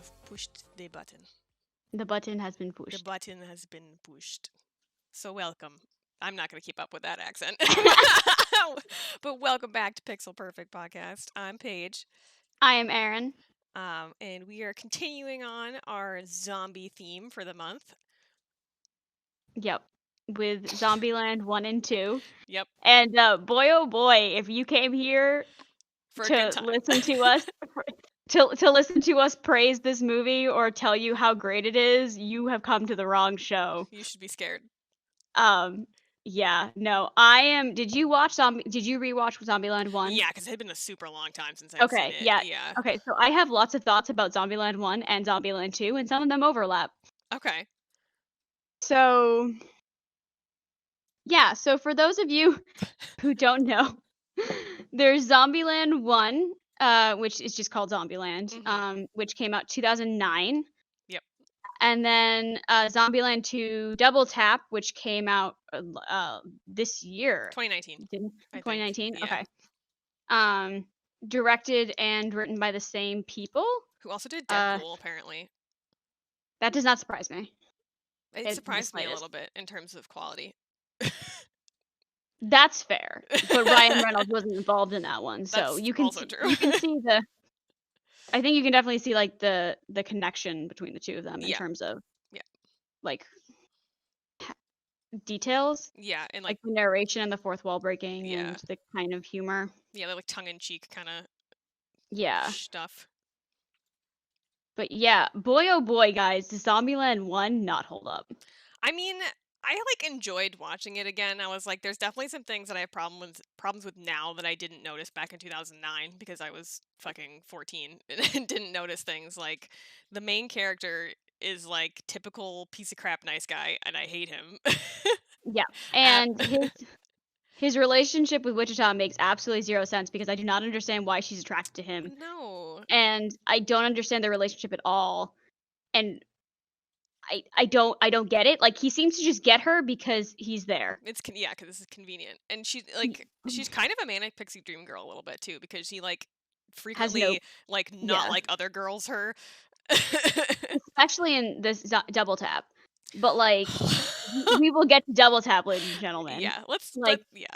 have pushed the button. The button has been The pushed. button has been pushed. So welcome. I'm not going to keep up with that accent. But welcome back to Pixel Perfect Podcast. I'm Paige. I am Aaron. And we are continuing on our zombie theme for the month. Yep. With Zombieland 1 and 2. Yep, And boy oh boy, if you came here for a good to time. listen to us to listen to us praise this movie or tell you how great it is, you have come to the wrong show. You should be scared. Yeah, no. I am Did you rewatch Zombieland 1? Yeah, because it had been a super long time since I'd seen Okay, it. yeah. Yeah. Okay, so I have lots of thoughts about Zombieland 1 and Zombieland 2, and some of them overlap. Okay. So, yeah, so for those of you who don't know, there's Zombieland 1, which is just called Zombieland, which came out 2009. Yep. And then Zombieland 2 Double Tap, which came out this year. 2019. Didn't I think. 2019? Yeah. Okay. Directed and written by the same people. Who also did Deadpool, apparently. That does not surprise me. It The surprised me a slightest. little bit in terms of quality. That's fair, but Ryan Reynolds wasn't involved in that one, so That's you can also true. you can see I think you can definitely see like the connection between the two of them in Yeah. terms of Yeah. like details, Yeah, and like the narration and the fourth wall breaking Yeah. and the kind of humor. Yeah, they're like tongue-in-cheek kind of Yeah, stuff. but yeah, boy oh boy, guys, does Zombieland 1 not hold up? I mean, I like enjoyed watching it again. I was like, there's definitely some things that I have problems with now that I didn't notice back in 2009 because I was fucking 14 and didn't notice things. Like the main character is like typical piece of crap nice guy, and I hate him. Yeah, and his relationship with Wichita makes absolutely zero sense because I do not understand why she's attracted to him. No. And I don't understand their relationship at all. And I don't get it. Like he seems to just get her because he's there. Yeah, because this is convenient, and she's kind of a manic pixie dream girl a little bit too because she like frequently like not Yeah. like other girls her. Especially in this Double Tap. But like we will get to Double Tap, ladies and gentlemen. Yeah, yeah.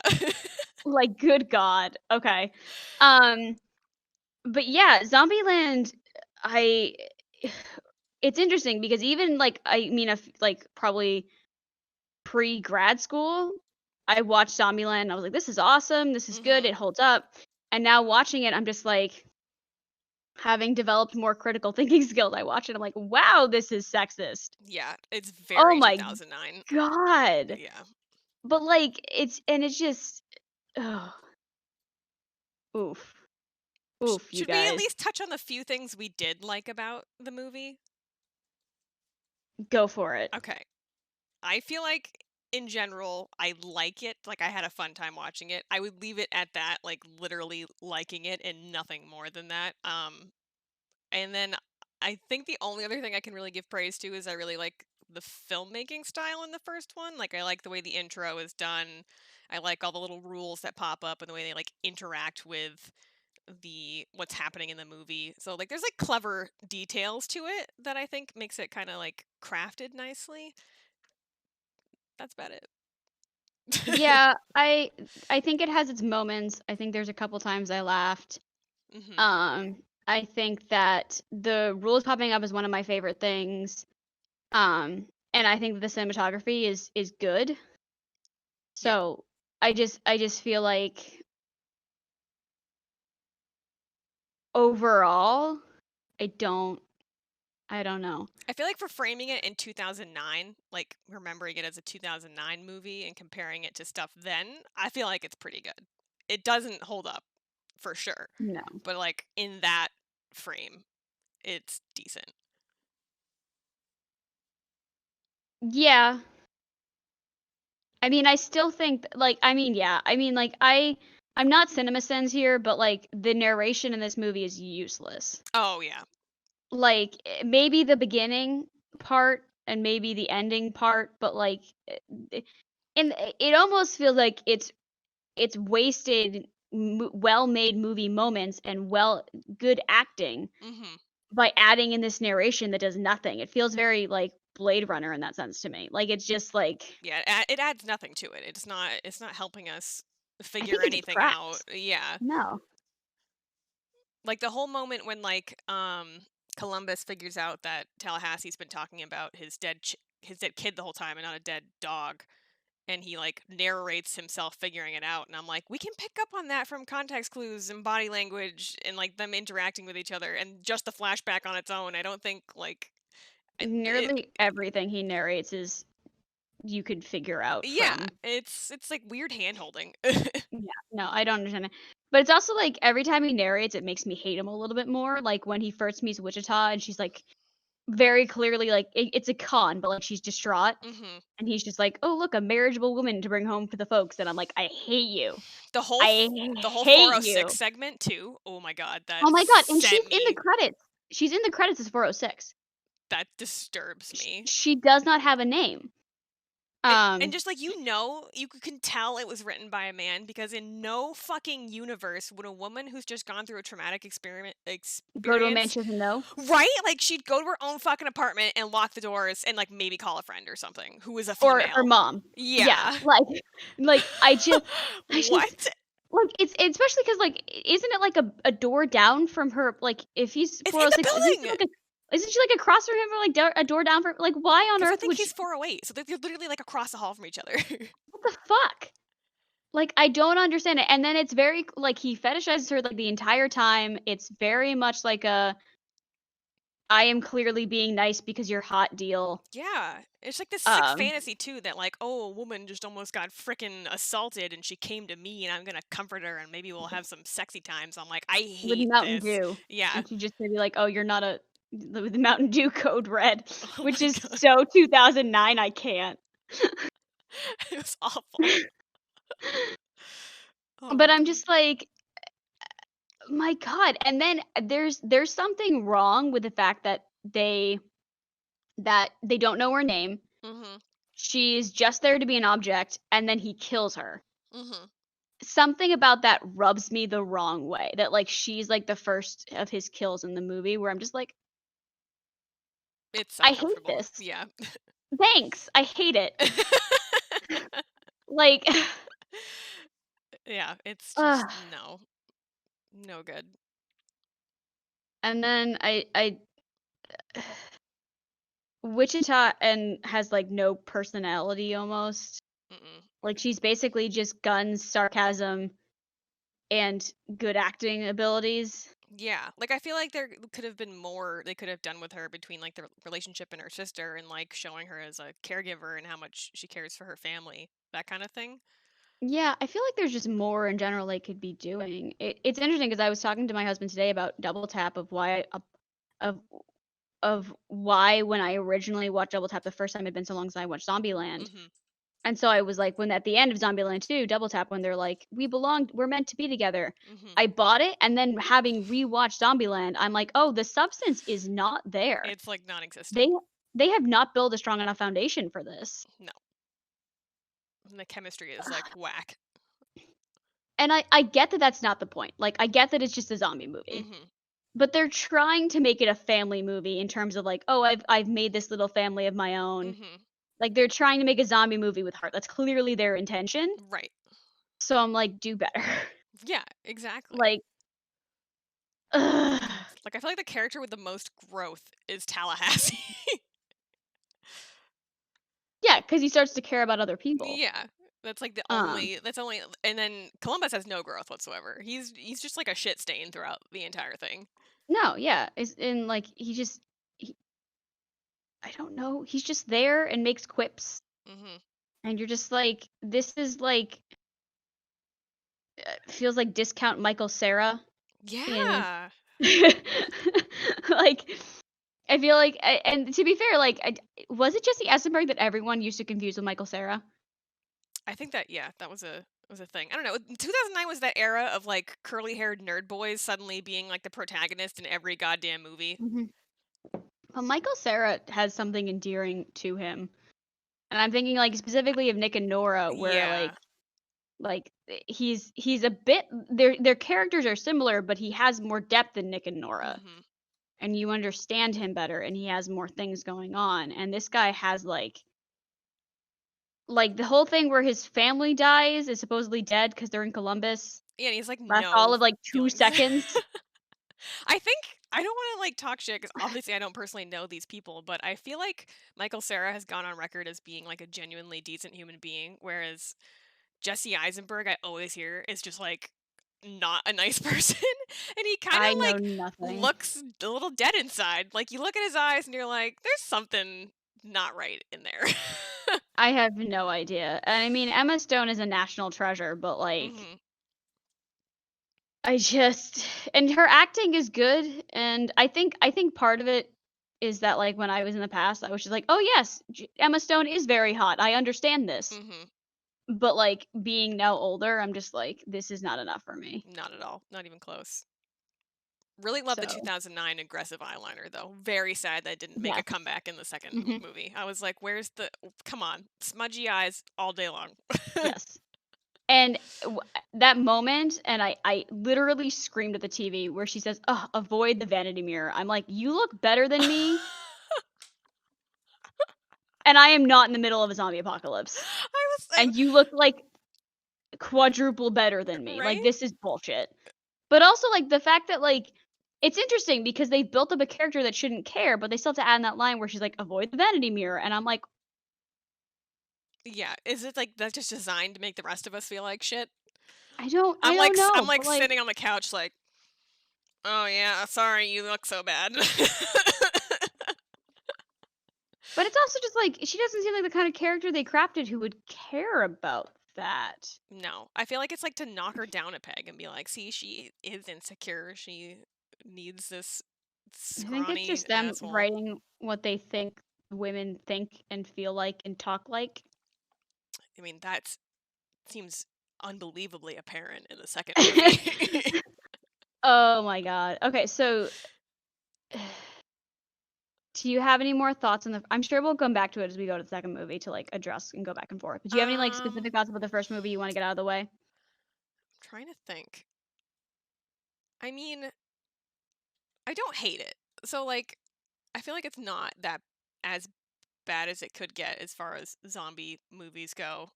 Like good God. Okay. But yeah, Zombieland, it's interesting because even like I mean, like probably pre-grad school, I watched Zombieland and I was like, this is awesome, this is good, it holds up. And now watching it, I'm just like, having developed more critical thinking skills, I watch it, I'm like, wow, this is sexist. Yeah, it's very my 2009. God. Yeah. But like, it's just, oof. Oof, you Should guys. we at least touch on the few things we did like about the movie? Go for it. Okay. I feel like in general, I like it. Like I had a fun time watching it. I would leave it at that, like literally liking it and nothing more than that. And then I think the only other thing I can really give praise to is I really like the filmmaking style in the first one. Like I like the way the intro is done. I like all the little rules that pop up and the way they like interact with what's happening in the movie. So like there's like clever details to it that I think makes it kind of like crafted nicely. That's about it. Yeah, I think it has its moments. I think there's a couple times I laughed. I think that the rules popping up is one of my favorite things. And I think the cinematography is good. So I just feel like overall, I don't know. I feel like for framing it in 2009, like remembering it as a 2009 movie and comparing it to stuff then, I feel like it's pretty good. It doesn't hold up for sure. No. But like in that frame, it's decent. Yeah. I mean, I still think like yeah. I mean, like I'm not CinemaSins here, but like the narration in this movie is useless. Oh yeah. Like maybe the beginning part and maybe the ending part, but like and it almost feels like it's wasted well-made movie moments and good acting by adding in this narration that does nothing. It feels very, like, Blade Runner in that sense to me. Like, it's just, like Yeah, it adds nothing to it. It's not helping us I figure think it anything out. detracts. Yeah. No. Like the whole moment when Columbus figures out that Tallahassee's been talking about his dead kid the whole time and not a dead dog, and he like narrates himself figuring it out, and I'm like, we can pick up on that from context clues and body language and like them interacting with each other, and just the flashback on its own, I don't think like it. Nearly everything he narrates is you could figure out Yeah, from it's like weird hand holding. yeah, no, I don't understand it. But it's also, like, every time he narrates, it makes me hate him a little bit more, like, when he first meets Wichita and she's, like, very clearly, like, it's a con, but, like, she's distraught, Hmm. and he's just like, "Oh, look, a marriageable woman to bring home to the folks," and I'm like, "I hate you. The whole I the whole hate 406 you." segment too. Oh my god, Oh that my god, and she's sent in the me. credits. She's in the credits as 406. That disturbs me. She does not have a name. And Um, just like you can tell it was written by a man because in no fucking universe would a woman who's just gone through a traumatic go to a experience, man she doesn't know right? Like she'd go to her own fucking apartment and lock the doors and like maybe call a friend or something who is a or her female. mom. Yeah, Yeah. like, I just What? like, it's especially 'cause, like, isn't it, like, a door down from her like, if he's It's in the 406, building. isn't she, like, across from him or, like, a door down from like, why on Because I earth think would she he's 408, so they're literally like across the hall from each other. what the fuck? Like, I don't understand it, and then it's very like, he fetishizes her, like, the entire time. It's very much like a, "I am clearly being nice because you're hot" deal. Yeah, it's like this sick Um, fantasy too that like, oh, a woman just almost got frickin' assaulted and she came to me and I'm gonna comfort her and maybe we'll have some sexy times. I'm like, I with hate Mountain this. Dew, Yeah. and she's just gonna be like, "Oh, you're not a" with the Mountain Dew code red, Oh which my is god, so 2009, I can't. it was awful. Oh But my I'm god. just like, my god, and then there's something wrong with the fact that they don't know her name. Mhm. She's just there to be an object, and then he kills her. Mhm. Something about that rubs me the wrong way, that, like, she's, like, the first of his kills in the movie where I'm just like, It's "I hate uncomfortable. this. Yeah. Thanks, I hate it." Like, Yeah, it's just ugh, no. No good. and then I Wichita and has, like, no personality almost. Mm-mm. Like, she's basically just guns, sarcasm, and good acting abilities. Yeah, like I feel like there could have been more they could have done with her between like the relationship and her sister and like showing her as a caregiver and how much she cares for her family, that kind of thing. Yeah, I feel like there's just more in general they could be doing. It's interesting because I was talking to my husband today about Double Tap of why when I originally watched Double Tap the first time it'd been so long since I watched Zombieland. Mhm. And so I was like, when at the end of Zombieland 2, Double Tap, when they're like, we're meant to be together. Mhm. I bought it, and then having rewatched Zombieland, I'm like, oh, the substance is not there. It's like They non-existent. they have not built a strong enough foundation for this. No. And the chemistry is like whack. And I get that that's not the point. Like, I get that it's just a zombie movie. Mhm. But they're trying to make it a family movie in terms of like, "Oh, I've made this little family of my own." Mhm. Like, they're trying to make a zombie movie with heart. That's clearly their intention. Right. So I'm like, "Do better." Yeah, exactly. Like, ugh. Like I feel like the character with the most growth is Tallahassee. Yeah, because he starts to care about other people. Yeah. That's like the Um, only that's only and then Columbus has no growth whatsoever. He's just like a shit stain throughout the entire thing. no, yeah, it's and, like, he I don't know, he's just there and makes quips, Mhm. and you're just like, this is, like, feels like discount Michael Cera in Yeah. like, I feel like and to be fair, like, was it Jesse Eisenberg that everyone used to confuse with Michael Cera? I think that yeah, that was a thing. I don't know. 2009 was that era of like curly-haired nerd boys suddenly being like the protagonist in every goddamn movie. Mhm. Well, Michael Cera has something endearing to him, and I'm thinking, like, specifically of Nick and Nora where, Yeah. he's a bit their characters are similar, but he has more depth than Nick and Nora. Mhm. and you understand him better, and he has more things going on, and this guy has, the whole thing where his family dies is supposedly dead because 'cause they're in Columbus, Yeah, and he's like, lasts all no of, 2 feelings. seconds. I think I don't wanna, like, talk shit because obviously I don't personally know these people, but I feel like Michael Cera has gone on record as being, like, a genuinely decent human being, whereas Jesse Eisenberg, I always hear, is just, like, not a nice person, and he kinda, I know like, nothing. looks a little dead inside. Like, you look at his eyes and you're like, "There's something not right in there." I have no idea, and I mean, Emma Stone is a national treasure, but, Mhm, I just and her acting is good, and I think part of it is that, when I was in the past, I was just like, "Oh, yes, Emma Stone is very hot, I understand this." mhm. But, being now older, I'm just like, "This is not enough for me." Not at all, not even close. Really love the So, 2009 aggressive eyeliner, though. Very sad that it didn't make a yes. comeback in the second Mhm. movie. I was like, "Where's the come on, smudgy eyes all day long." Yes. And that moment, and I literally screamed at the TV where she says, "Ugh, avoid the vanity mirror." I'm like, "You look better than me, and I am not in the middle of a zombie apocalypse, I was like, and you look, quadruple better than me. right? This is bullshit." But also, the fact that, it's interesting because they've built up a character that shouldn't care, but they still have to add in that line where she's like, "Avoid the vanity mirror," and I'm like, Yeah, is it like that's just designed to make the rest of us feel like shit? I don't I'm know, like but, sitting on the couch like, "Oh yeah, sorry, you look so bad." it's also just, she doesn't seem like the kind of character they crafted who would care about that. No, I feel like it's like to knock her down a peg and be like, "See, she is insecure. She needs this I think it's scrawny just them asshole." writing what they think women think and feel like and talk like. I mean, that seems unbelievably apparent in the second movie. Oh my god. Okay, so do you have any more thoughts on the I'm sure we'll come back to it as we go to the second movie to, address and go back and forth. But do you have any, specific thoughts about the first movie you wanna get out of the way? Trying to think. I mean, I don't hate it. So like, I feel like it's not that as bad as it could get as far as zombie movies go.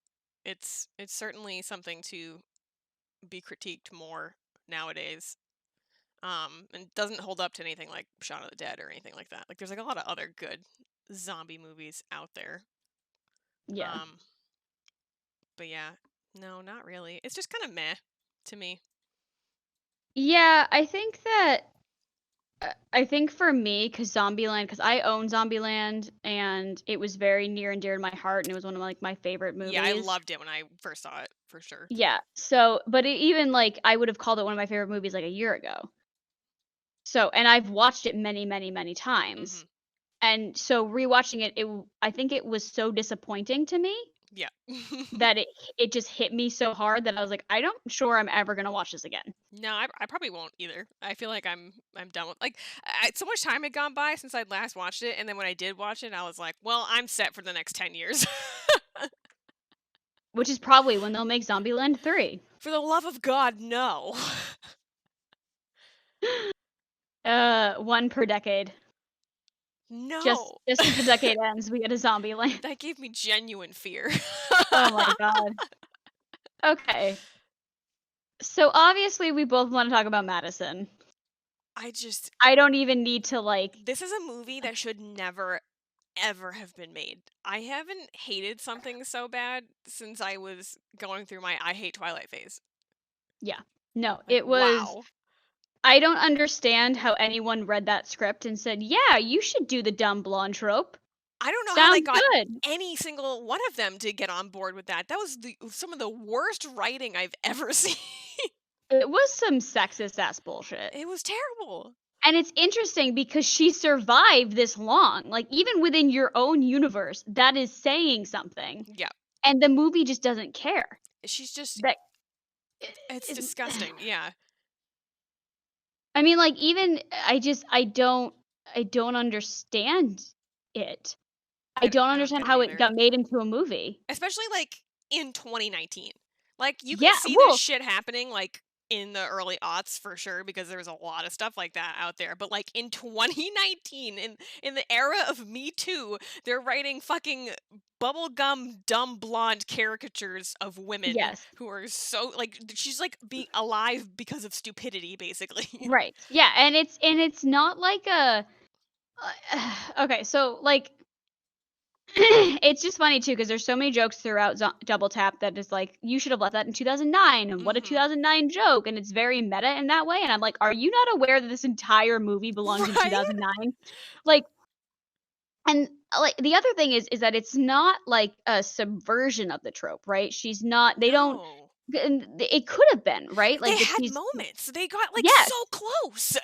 It's certainly something to be critiqued more nowadays. And doesn't hold up to anything like Shaun of the Dead or anything like that. Like there's like a lot of other good zombie movies out there. Yeah. Um, but yeah, no, not really. It's just kind of meh to me. Yeah, I think for me, because I own Zombieland, and it was very near and dear to my heart, and it was one of, my favorite Yeah, I movies. loved it when I first saw it for sure. Yeah, but even, I would have called it one of my favorite movies, a year ago. So and I've watched it many, many, many times, Mhm. and so rewatching it, I think it was so disappointing to me Yeah. that it just hit me so hard that I was like, "I don't sure I'm ever gonna watch this again." No, I probably won't either. I feel like I'm done with like so much time had gone by since I'd last watched it, and then when I did watch it, I was like, well, I'm set for the next 10 years. Which is probably when they'll make Zombieland 3. For the love of God, no. One per decade. Just No. just as the decade ends, we get a Zombieland. That gave me genuine fear. Oh my god. Okay. So, obviously, we both wanna talk about Madison. I just I don't even need to, this is a movie that should never ever have been made. I haven't hated something so bad since I was going through my I hate Twilight phase. yeah. No, Like, it was wow. I don't understand how anyone read that script and said, "Yeah, you should do the dumb blonde trope. I don't know how they Sounds got good." any single one of them to get on board with that. That was some of the worst writing I've ever seen. It was some sexist ass bullshit. It was terrible. And it's interesting because she survived this long. Even within your own universe, that is saying something, Yeah. and the movie just doesn't care. She's just That it's it disgusting. Yeah. I mean, even I don't understand it. I don't I don't understand get it how it either. got made into a movie. Especially like in 2019. Like you could Yeah, see this well, shit happening like in the early aughts for sure, because there was a lot of stuff like that out there. But like in 2019, in the era of Me Too, they're writing fucking bubblegum dumb blonde caricatures of women Yes. who are so like she's like being alive because of stupidity, basically. Right. Yeah, and it's not like a okay, so, like, it's just funny too because there's so many jokes throughout Double Tap that is like, "You should have left that in 2009, and what a Mhm. 2009 joke," and it's very meta in that way, and I'm like, "Are you not aware that this entire movie belongs in Right? 2009?" Like, and, like, the other thing is that it's not like a subversion of the trope, right? She's not they don't No. and it could have been, right? They Like, that had she's moments. They got like yes. so close.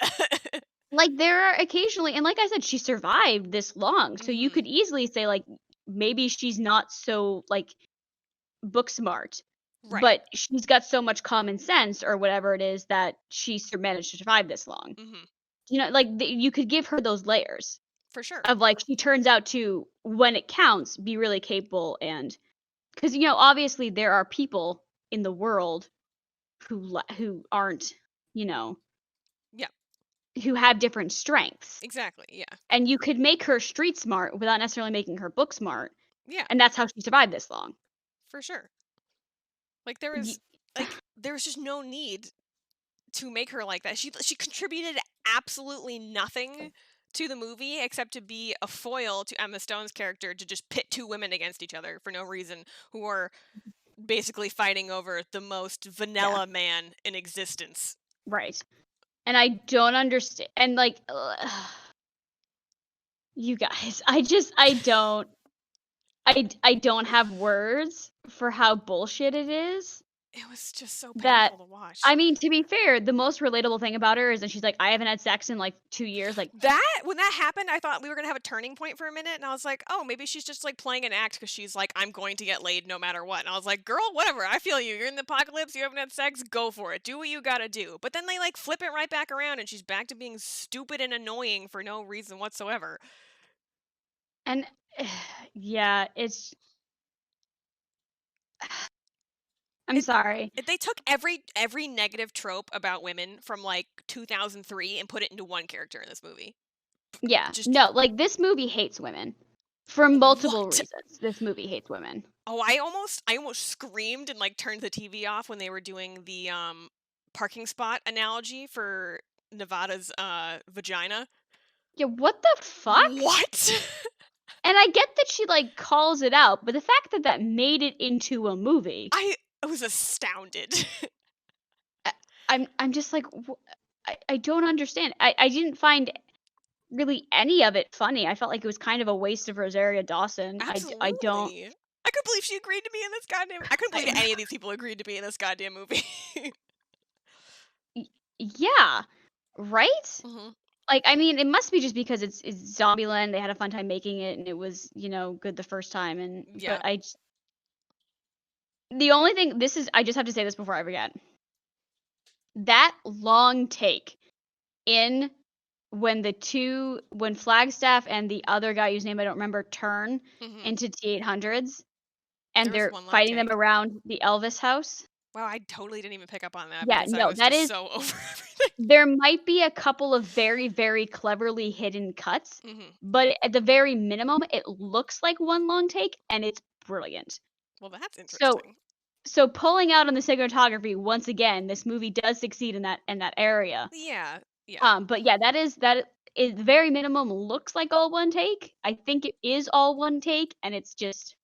Like, there are occasionally and like I said, she survived this long, so you Mhm. could easily say, like, maybe she's not so, like, book smart, Right. but she's got so much common sense or whatever it is that managed to survive this long. Mhm. You know, like, you could give her those layers For sure. of, like, she turns out to, when it counts, be really capable and because obviously there are people in the world who aren't, you know, Yeah. who have different strengths. Exactly. Yeah. And you could make her street smart without necessarily making her book smart, Yeah. and that's how she survived this long. For sure. Like there Y was there was just no need to make her like that. She contributed absolutely nothing to the movie except to be a foil to Emma Stone's character to just pit two women against each other for no reason who are basically fighting over the most Yeah, vanilla man in existence. right. And I don't understand and, like, you guys, I don't have words for how bullshit it is. It was just so That painful to watch. I mean, to be fair, the most relatable thing about her is that she's like, "I haven't had sex in, like, 2 years," like That when that happened, I thought we were gonna have a turning point for a minute, and I was like, "Oh, maybe she's just like playing an act because she's like, I'm going to get laid no matter what." And I was like, "Girl, whatever. I feel you. You're in the apocalypse. You haven't had sex. Go for it. Do what you gotta do." But then they like flip it right back around, and she's back to being stupid and annoying for no reason whatsoever. and yeah, it's I'm It, sorry. they took every negative trope about women from like 2003 and put it into one character in this movie. Yeah, Just no, like, this movie hates women for multiple what? reasons. This movie hates women. Oh, I almost screamed and, like, turned the TV off when they were doing the, parking spot analogy for Nevada's, vagina. Yeah, what the fuck? What? And I get that she, like, calls it out, but the fact that that made it into a movie, I was astounded. I I'm just like, I don't understand. I didn't find really any of it funny. I felt like it was kind of a waste of Rosaria Dawson. I don't Absolutely. I couldn't believe she agreed to be in this goddamn I couldn't believe I any of these people agreed to be in this goddamn movie. y yeah, right? Mhm. Like, I mean, it must be just because it's Zombieland, they had a fun time making it, and it was, good the first time, and but Yeah. the only thing this is I just have to say this before I forget. That long take in when Flagstaff and the other guy whose name I don't remember turn Mhm. into T-800s and There was they're one long fighting them take. around the Elvis house. Wow, I totally didn't even pick up on that Yeah, because I no, was just so over everything. there might be a couple of very, very cleverly hidden cuts, Mhm. but at the very minimum, it looks like one long take, and it's brilliant. Well, that's So interesting. pulling out on the cinematography, once again, this movie does succeed in that area. Yeah. Yeah. But yeah, that is very minimum looks like all one take. I think it is all one take, and it's just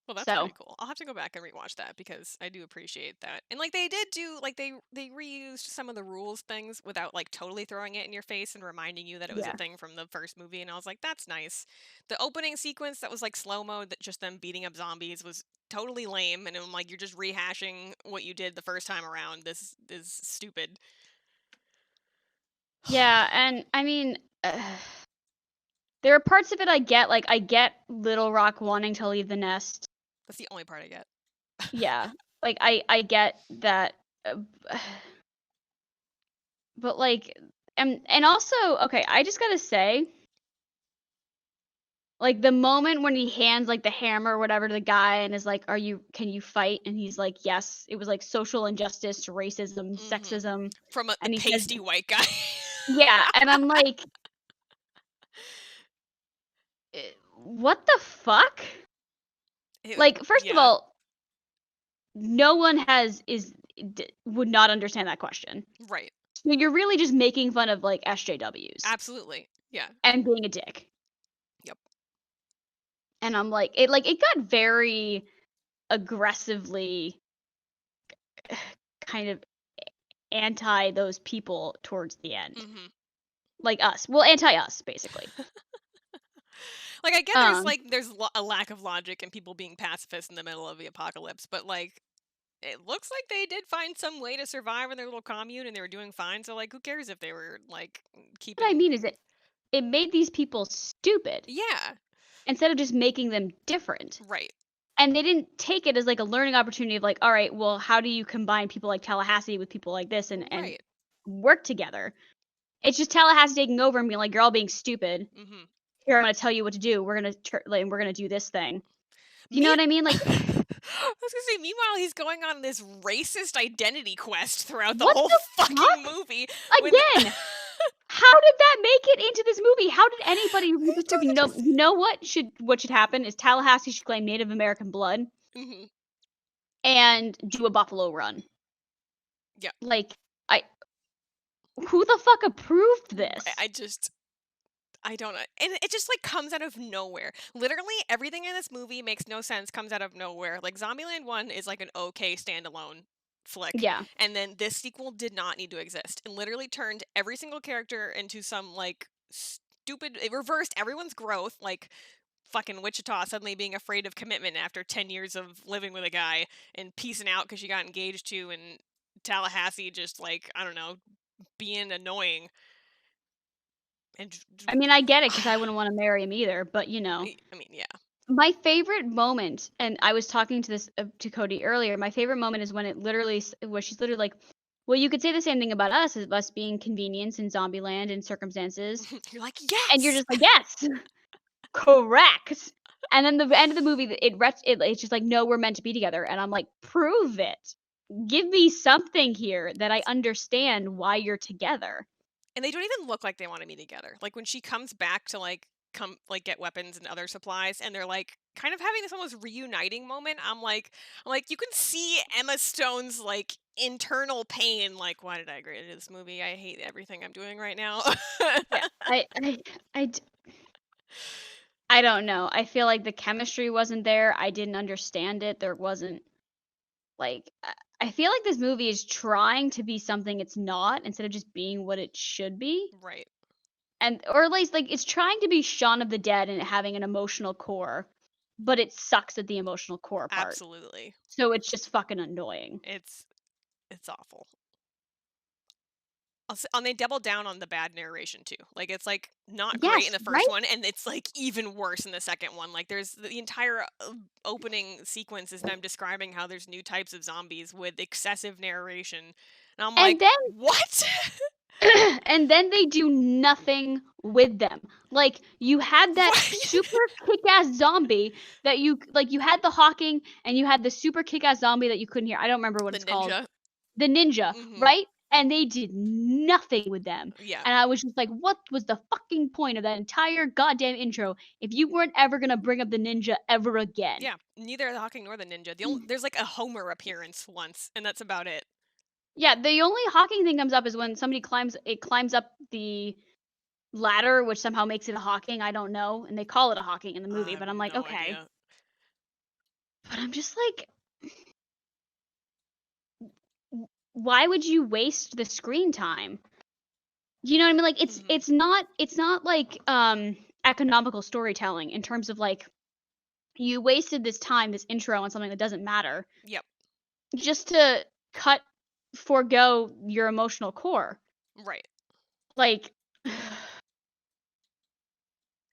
Well, that's so pretty cool. I'll have to go back and rewatch that because I do appreciate that. And like they did do like they reused some of the rules things without like totally throwing it in your face and reminding you that it was a yeah. thing from the first movie and I was like that's nice. The opening sequence that was like slow-mo that just them beating up zombies was totally lame and I'm like you're just rehashing what you did the first time around. This is stupid. Yeah, and I mean, there are parts of it I get, like, I get Little Rock wanting to leave the nest. That's the only part I get. Yeah, like, I get that, but, like and also, okay, I just gotta say Like, the moment when he hands, like, the hammer or whatever to the guy and is like, can you fight?" And he's like, "Yes." It was, like, social injustice, racism, Mhm. sexism, From, the and he says pasty white guy. yeah, and I'm like, What the fuck?" It Like, first of yeah, all, no one would not understand that question. right. So you're really just making fun of, like, SJWs Absolutely. Yeah. and being a dick. Yep. And I'm like, it got very aggressively kind of anti those people towards the end. Mhm. Like us. Well, anti us, basically. Like, I get Um, there's a lack of logic in people being pacifists in the middle of the apocalypse, but, like, it looks like they did find some way to survive in their little commune, and they were doing fine, so, like, who cares if they were, like, what I keeping mean is it made these people stupid Yeah. instead of just making them different. Right. And they didn't take it as, like, a learning opportunity of, like, "Alright, well, how do you combine people like Tallahassee with people like this and Right. work together?" It's just Tallahassee taking over and being like, "You're all being stupid. Mhm. Here, I'm gonna tell you what to do. We're gonna do this thing." Do you know Me what I mean? Like, I was gonna say, meanwhile, he's going on this racist identity quest throughout the what whole the fucking fuck? movie when Again, how did that make it into this movie? How did anybody read the I script don't and know understand. you know what should happen is Tallahassee should claim Native American blood Mhm. and do a buffalo run. Yeah. Like, I who the fuck approved this? I just I don't know. And it just like comes out of nowhere. Literally everything in this movie makes no sense, comes out of nowhere. Like Zombieland 1 is like an okay standalone flick. Yeah. And then this sequel did not need to exist. And literally turned every single character into some like stupid it reversed everyone's growth, like fucking Wichita suddenly being afraid of commitment after 10 years of living with a guy and piecing out because she got engaged to and Tallahassee just like, I don't know, being annoying and I mean, I get it because I wouldn't wanna marry him either, but, I mean, yeah. my favorite moment, and I was talking to this to Cody earlier, my favorite moment is when it literally where she's literally like, "Well, you could say the same thing about us, as us being convenience in Zombieland and circumstances." You're like, And you're "Yes!" just like, "Yes, correct." And then the end of the movie, it's just like, "No, we're meant to be together." And I'm like, "Prove it. Give me something here that I understand why you're together." And they don't even look like they wanna be together. Like, when she comes back to, like, get weapons and other supplies, and they're, like, kind of having this almost reuniting moment, I'm like, you can see Emma Stone's, like, internal pain, like, "Why did I agree to this movie? I hate everything I'm doing right now." Yeah. I d I don't know. I feel like the chemistry wasn't there. I didn't understand it. There wasn't like I feel like this movie is trying to be something it's not instead of just being what it should be. Right. And or at least like it's trying to be Shaun of the Dead and having an emotional core, but it sucks at the emotional core part. Absolutely. So it's just fucking annoying. It's it's awful. And they double down on the bad narration too. Like it's like not great in Yes, the first right? one, and it's like even worse in the second one. Like there's the entire opening sequence is them describing how there's new types of zombies with excessive narration, and I'm And like, then what? and then they do nothing with them. Like, you had that Right? super kick-ass zombie that you had the hawking and you had the super kick-ass zombie that you couldn't hear. I don't remember what The it's called. ninja. The ninja, Hmm. right? And they did nothing with them. Yeah. And I was just like, "What was the fucking point of that entire goddamn intro if you weren't ever gonna bring up the ninja ever again?" Yeah. Neither the Hawking nor the ninja. There's like a Homer appearance once, and that's about it. Yeah, the only hawking thing comes up is when somebody climbs up the ladder, which somehow makes it a hawking, I don't know, and they call it a hawking in the movie, I have but I'm like, no "Okay." idea. But I'm just like, why would you waste the screen time? You know what I mean? Like, Hmm. it's not like, economical storytelling in terms of, like, you wasted this time, this intro on something that doesn't matter Yep. just to cut forego your emotional core. Right. Like,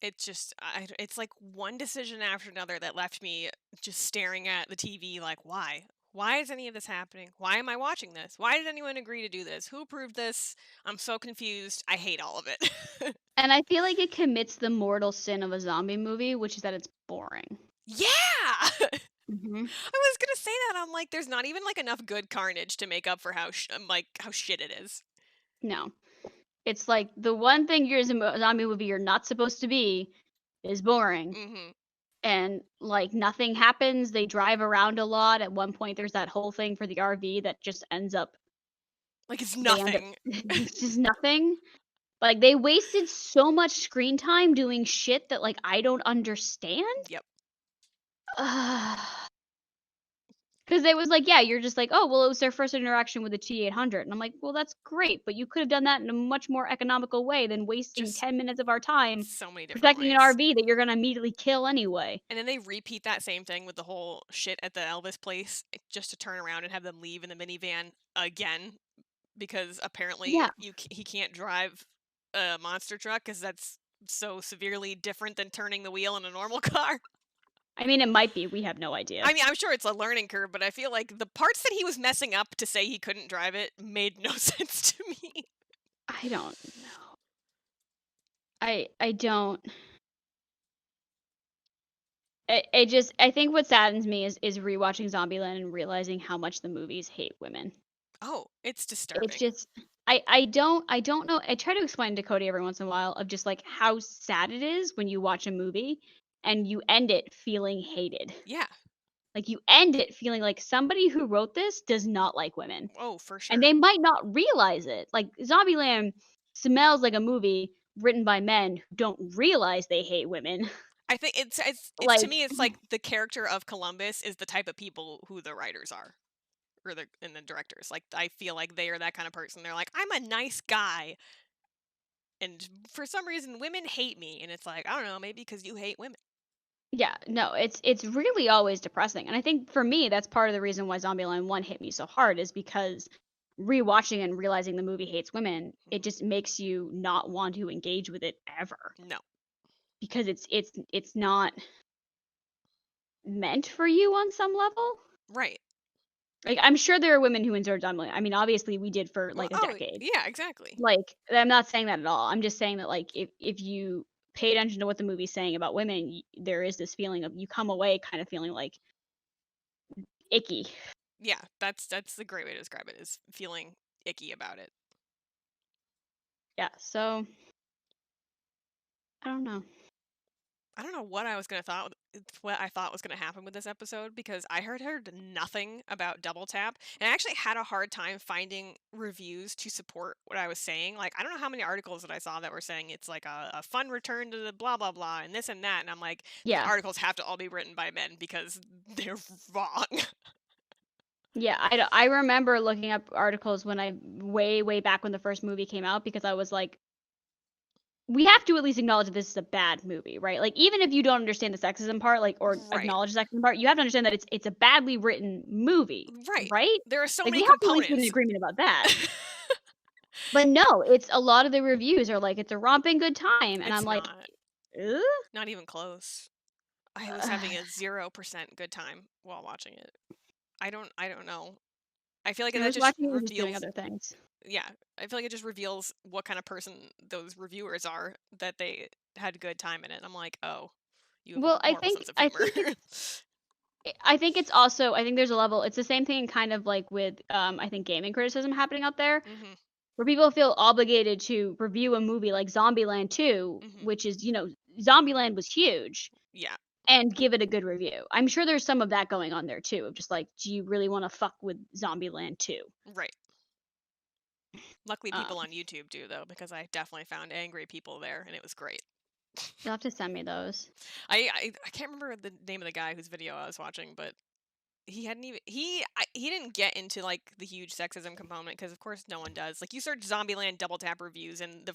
It's like one decision after another that left me just staring at the TV like, "Why? Why is any of this happening? Why am I watching this? Why did anyone agree to do this? Who approved this? I'm so confused. I hate all of it. And I feel like it commits the mortal sin of a zombie movie, which is that it's boring. Yeah! Mhm. I was gonna say that. I'm like, there's not even like enough good carnage to make up for how like how shit it is. No. It's like the one thing you're as a zombie movie you're not supposed to be is boring. Hmm. And like nothing happens. They drive around a lot. At one point there's that whole thing for the RV that just ends up Like it's they end up nothing. it's just nothing. Like they wasted so much screen time doing shit that like I don't understand. Yep. Because it was like, yeah, you're just like, oh, well, it was their first interaction with the T-800. And I'm like, well, that's great, but you could have done that in a much more economical way than wasting Just 10 minutes of our time so many different protecting an ways. RV that you're going to immediately kill anyway. And then they repeat that same thing with the whole shit at the Elvis place just to turn around and have them leave in the minivan again because apparently Yeah. he can't drive a monster truck because that's so severely different than turning the wheel in a normal car. I mean, it might be. We have no idea. I mean, I'm sure it's a learning curve, but I feel like the parts that he was messing up to say he couldn't drive it made no sense to me. I don't know. I don't. It just I think what saddens me is rewatching Zombieland and realizing how much the movies hate women. Oh, it's It's disturbing. just I don't know. I try to explain to Cody every once in a while of just like how sad it is when you watch a movie and you end it feeling hated. Yeah. Like you end it feeling like somebody who wrote this does not like women. Oh, for And sure. they might not realize it. Like Zombieland smells like a movie written by men who don't realize they hate women. I think it's to Like me it's like the character of Columbus is the type of people who the writers are or the directors. Like I feel like they are that kind of person. They're like, I'm a nice guy, and for some reason women hate me, and it's like I don't know, maybe because you hate women. yeah, no, it's really always depressing. And I think for me that's part of the reason why Zombieland 1 hit me so hard is because rewatching and realizing the movie hates women, it Mhm. just makes you not want to engage with it ever No, because it's not meant for you on some level. right? Like I'm sure there are women who enjoy Zombieland. I mean, obviously we did for Well, like a oh decade. yeah, exactly. Like I'm not saying that at all. I'm just saying that like if you pay attention to what the movie's saying about women, there is this feeling of you come away kind of feeling like icky. Yeah, that's the great way to describe it is feeling icky about it. Yeah, so I don't know. I don't know what I was gonna thought what I thought was gonna happen with this episode because I heard nothing about Double Tap, and I actually had a hard time finding reviews to support what I was saying. Like I don't know how many articles that I saw that were saying it's like a fun return to the blah blah blah and this and that, and I'm like these Yeah. articles have to all be written by men because they're wrong. Yeah, I remember looking up articles when I way back when the first movie came out because I was like, we have to at least acknowledge that this is a bad movie, right? Like even if you don't understand the sexism part, like or Right, acknowledge the sexism part, you have to understand that it's a badly written movie, right. right? There are so Like many we have to at least be in components. agreement about that. But no, it's a lot of the reviews are like it's a romping good time, and It's I'm like, not, ugh? not even close. I was Ugh. having a 0% good time while watching it. I don't know. I feel like I that was just watching it and just doing reveals other things. yeah, I feel like it just reveals what kind of person those reviewers are, that they had a good time in it. I'm like, "Oh, you have a Well, horrible sense of I humor." think I think it's also I think there's a level it's the same thing kind of like with I think gaming criticism happening out there Mhm, where people feel obligated to review a movie like Zombieland 2, mhm. which is, Zombieland was huge Yeah, and give it a good review. I'm sure there's some of that going on there too, of just like, do you really want to fuck with Zombieland 2? right. Luckily, Um, people on YouTube do, though, because I definitely found angry people there, and it was great. you'll have to send me those. I can't remember the name of the guy whose video I was watching, but he hadn't even he didn't get into like the huge sexism component because of course no one does. Like you search Zombieland double tap reviews and the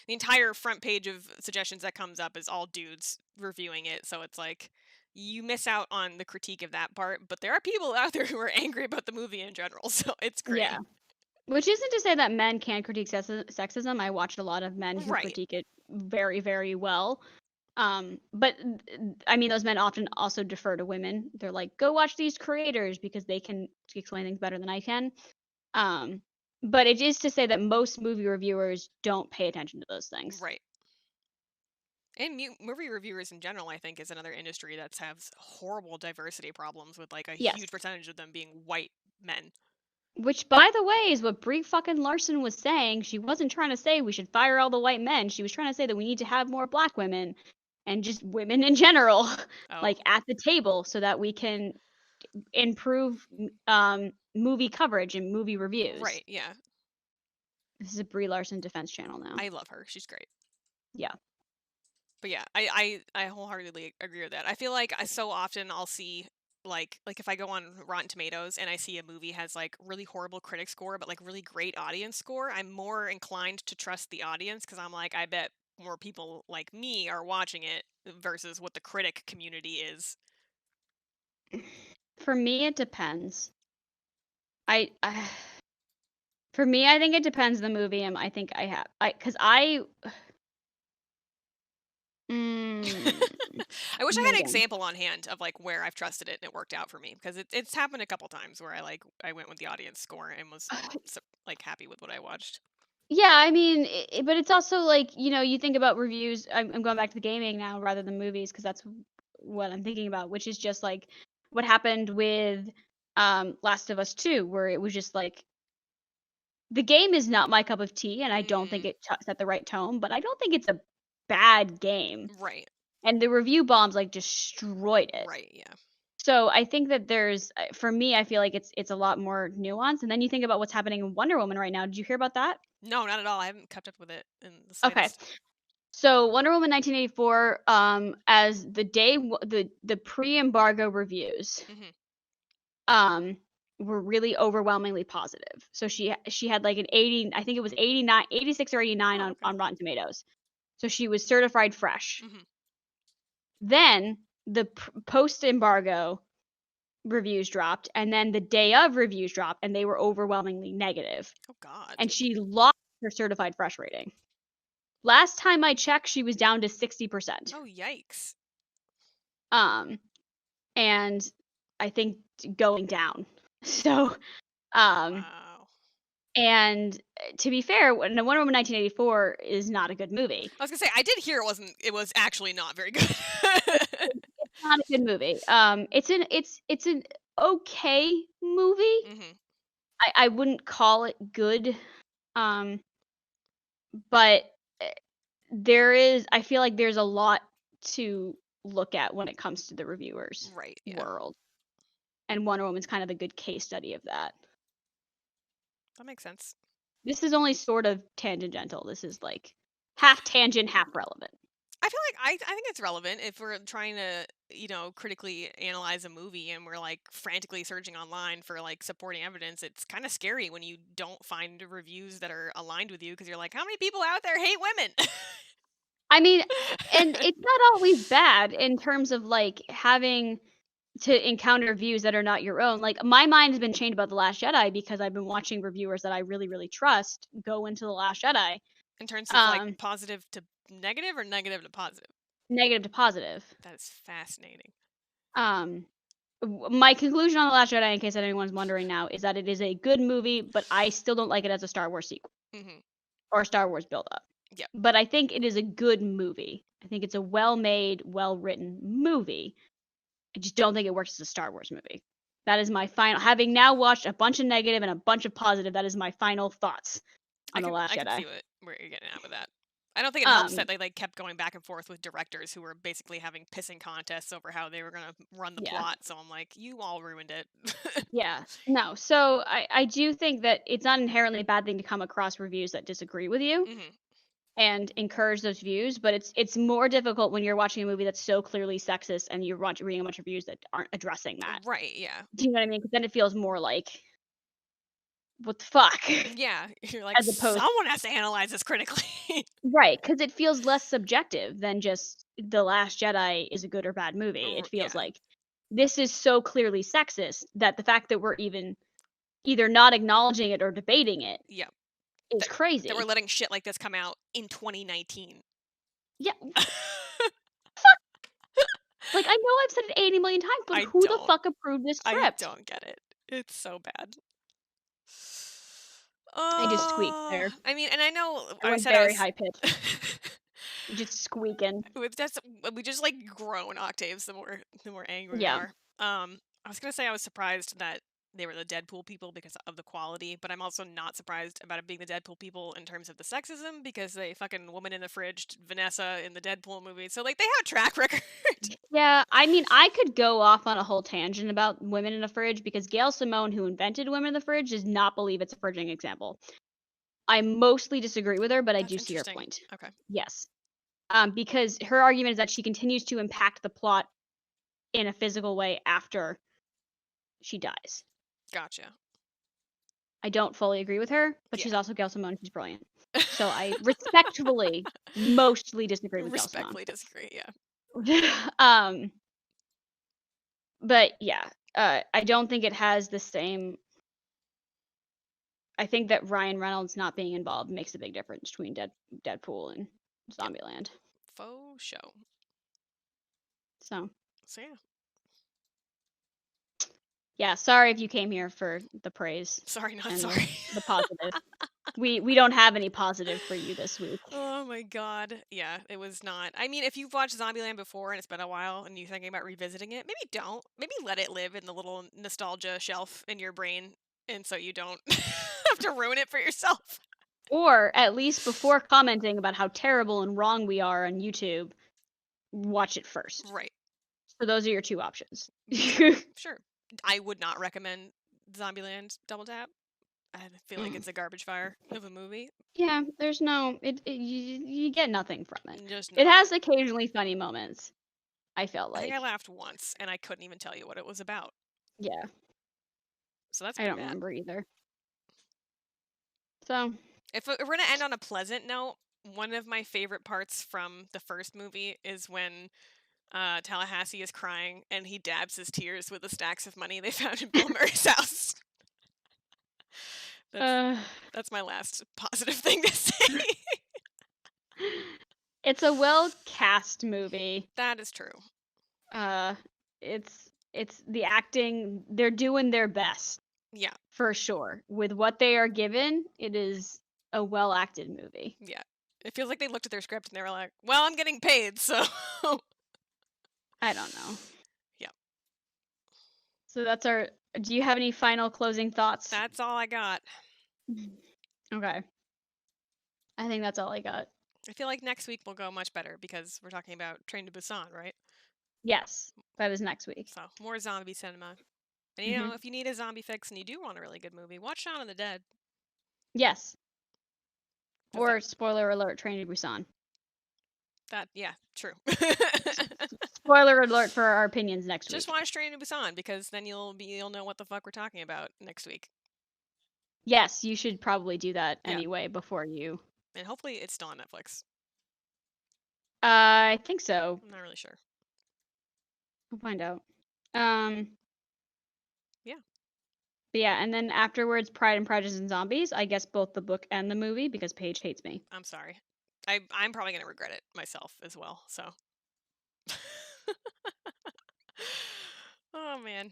entire front page of suggestions that comes up is all dudes reviewing it. So it's like you miss out on the critique of that part, but there are people out there who are angry about the movie in general, so it's Yeah. great. Which isn't to say that men can't critique sexism. I watched a lot of men who Right. critique it very, very well. But I mean, those men often also defer to women. They're like, "Go watch these creators because they can explain things better than I can." Um, but it is to say that most movie reviewers don't pay attention to those things. Right. And movie reviewers in general, I think, is another industry that has horrible diversity problems with like a Yes. huge percentage of them being white men. Which, by the way, is what Brie fucking Larson was saying. She wasn't trying to say we should fire all the white men. She was trying to say that we need to have more black women and just women in general, Oh, like at the table, so that we can improve movie coverage and movie reviews. right. Yeah. This is a Brie Larson defense channel now. I love her. She's great. Yeah. But yeah, I wholeheartedly agree with that. I feel like so often I'll see like if I go on Rotten Tomatoes and I see a movie has like really horrible critic score but like really great audience score, I'm more inclined to trust the audience because I'm like, I bet more people like me are watching it versus what the critic community is. For me, it depends. I for me, I think it depends the movie, and I think I have because I I wish I had an again. example on hand of like where I've trusted it and it worked out for me because it's happened a couple times where I went with the audience score and was like happy with what I watched. Yeah, I mean, but it's also like, you think about reviews. I'm going back to the gaming now rather than movies because that's what I'm thinking about, which is just like what happened with Last of Us 2, where it was just like the game is not my cup of tea, and I don't think Mm, it set the right tone, but I don't think it's a bad game. right, And the review bombs like destroyed it. right, yeah. So I think that there's for me, I feel like it's a lot more nuanced. And then you think about what's happening in Wonder Woman right now. Did you hear about that? No, not at all. I haven't kept up with it in the Okay. slightest. So Wonder Woman 1984, as the the pre-embargo reviews, Mhm. um, were really overwhelmingly positive. So she had like an 80, I think it was 89, 86 or 89 Oh, okay. on Rotten Tomatoes. So she was certified fresh. Mhm. Then the post-embargo reviews dropped, and then the day of reviews dropped, and they were overwhelmingly negative. Oh god. And she lost her certified fresh rating. Last time I checked, she was down to 60%. Oh, yikes. Um, and I think going down. So, um, Wow. and to be fair, Wonder Woman 1984 is not a good movie. I was gonna say I did hear it was actually not very good. It's not a good movie. It's an okay movie. Mhm. I wouldn't call it good. Um, but I feel like there's a lot to look at when it comes to the reviewers Right, yeah. world, and Wonder Woman's kind of a good case study of that. That makes sense. This is only sort of tangential. This is like half tangent, half relevant. I feel like I think it's relevant if we're trying to, critically analyze a movie and we're like frantically searching online for like supporting evidence. It's kind of scary when you don't find reviews that are aligned with you because you're like, how many people out there hate women? I mean, and it's not always bad in terms of like having to encounter views that are not your own. Like my mind has been changed about The Last Jedi because I've been watching reviewers that I really, really trust go into The Last Jedi. In terms of like Um, positive to negative or negative to positive. Negative to positive. That is fascinating. Um, my conclusion on The Last Jedi, in case anyone's wondering now, is that it is a good movie, but I still don't like it as a Star Wars sequel Hmm. or a Star Wars build up. Yep. But I think it is a good movie. I think it's a well-made, well-written movie. I just don't think it works as a Star Wars movie. That is my final. Having now watched a bunch of negative and a bunch of positive, that is my final thoughts on The Last I can Jedi. see where you're getting at with that. I don't think it helps Um, that they like kept going back and forth with directors who were basically having pissing contests over how they were gonna run the yeah, plot. So I'm like, you all ruined it. yeah, no. So I do think that it's not inherently a bad thing to come across reviews that disagree with you Hmm. and encourage those views, but it's more difficult when you're watching a movie that's so clearly sexist and you're reading a bunch of reviews that aren't addressing that. Right? Yeah. Do you know what I mean? Because then it feels more like, what the fuck? Yeah. You're like, As opposed, someone has to analyze this critically. right? Because it feels less subjective than just The Last Jedi is a good or bad movie. It feels Yeah. like this is so clearly sexist that the fact that we're even either not acknowledging it or debating it Yeah. is That we're crazy. letting shit like this come out in 2019. Yeah, Like, I know I've said it 80 million times, but I who the don't. fuck approved this I script? don't get it. It's so bad. I just squeaked there. I mean, and I know I I went said I very was high pitched, just squeaking. with just we just like grow in octaves the more angry we Yeah. are. I was gonna say I was surprised that they were the Deadpool people because of the quality, but I'm also not surprised about it being the Deadpool people in terms of the sexism because they fucking woman in the fridge Vanessa in the Deadpool movie. So like they have a track record. Yeah, I mean, I could go off on a whole tangent about women in a fridge because Gail Simone, who invented women in the fridge, does not believe it's a fridging example. I mostly disagree with her, but I That's do see her interesting. point. Okay. Yes. Because her argument is that she continues to impact the plot in a physical way after she dies. Gotcha. I don't fully agree with her, but Yeah. she's also Gail Simone, she's brilliant. So I respectfully mostly disagree with Gail Simone. Respectfully disagree, yeah. um, but yeah, I don't think it has the same. I think that Ryan Reynolds not being involved makes a big difference between Deadpool and Yep. Zombieland. Faux show. So So yeah. yeah, sorry if you came here for the praise Sorry, not and sorry. the positive. We don't have any positive for you this week. Oh my god. Yeah, it was not. I mean, if you've watched Zombieland before and it's been a while and you're thinking about revisiting it, maybe don't. Maybe let it live in the little nostalgia shelf in your brain and so you don't have to ruin it for yourself. Or at least before commenting about how terrible and wrong we are on YouTube, watch it first. Right. So those are your two options. Sure. Sure. I would not recommend Zombieland Double Tap. I feel like Mm. it's a garbage fire of a movie. Yeah, there's no you get nothing from it. Just It not. has occasionally funny moments, I felt I think I like. laughed once and I couldn't even tell you what it was about. Yeah, So that's I pretty don't bad. remember either. So, If we're gonna end on a pleasant note, one of my favorite parts from the first movie is when Tallahassee is crying and he dabs his tears with the stacks of money they found in Bill Murray's house. That's uh that's my last positive thing to say. it's a well cast movie. That is true. Uh it's the acting, they're doing their best Yeah, for sure. With what they are given, it is a well acted movie. yeah. It feels like they looked at their script and they were like, "Well, I'm getting paid, so." I don't know. Yeah, So that's our do you have any final closing thoughts? that's all I got. Okay. I think that's all I got. I feel like next week will go much better because we're talking about Train to Busan, right? Yes, that is next week. So more zombie cinema. And Mhm. if you need a zombie fix and you do want a really good movie, watch Shaun of the Dead. Yes. Cause that Or spoiler alert, Train to Busan. that yeah, true. Spoiler alert for our opinions next Just week. watch Train to Busan because then you'll know what the fuck we're talking about next week. Yes, you should probably do that Yeah, anyway before you. and hopefully it's still on Netflix. I think so. I'm not really sure. We'll find out. Um, Yeah, but yeah, and then afterwards, Pride and Prejudice and Zombies. I guess both the book and the movie because Paige hates me. I'm sorry. I'm probably gonna regret it myself as well. So. Oh man.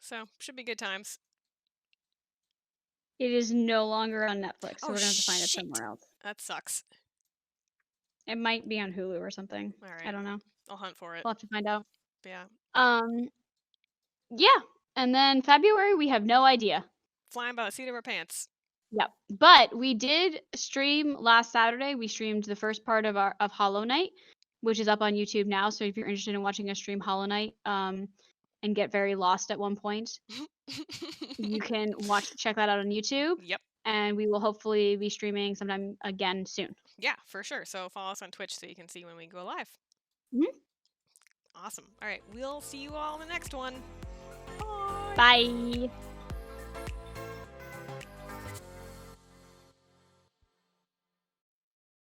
So should be good times. It is no longer on Netflix, so Oh we're gonna have to find it shit. somewhere else. That sucks. It might be on Hulu or something. All I right. don't know. I'll hunt for it. We'll have to find out. But yeah. Um, yeah, and then February we have no idea. Flying by the seat of our pants. Yep. But we did stream last Saturday. We streamed the first part of Hollow Knight, which is up on YouTube now. So if you're interested in watching us stream Hollow Knight, and get very lost at one point, you can check that out on YouTube. Yep. And we will hopefully be streaming sometime again soon. Yeah, for sure. So follow us on Twitch so you can see when we go live. Mhm. Awesome. All right. We'll see you all in the next one. Bye. Bye.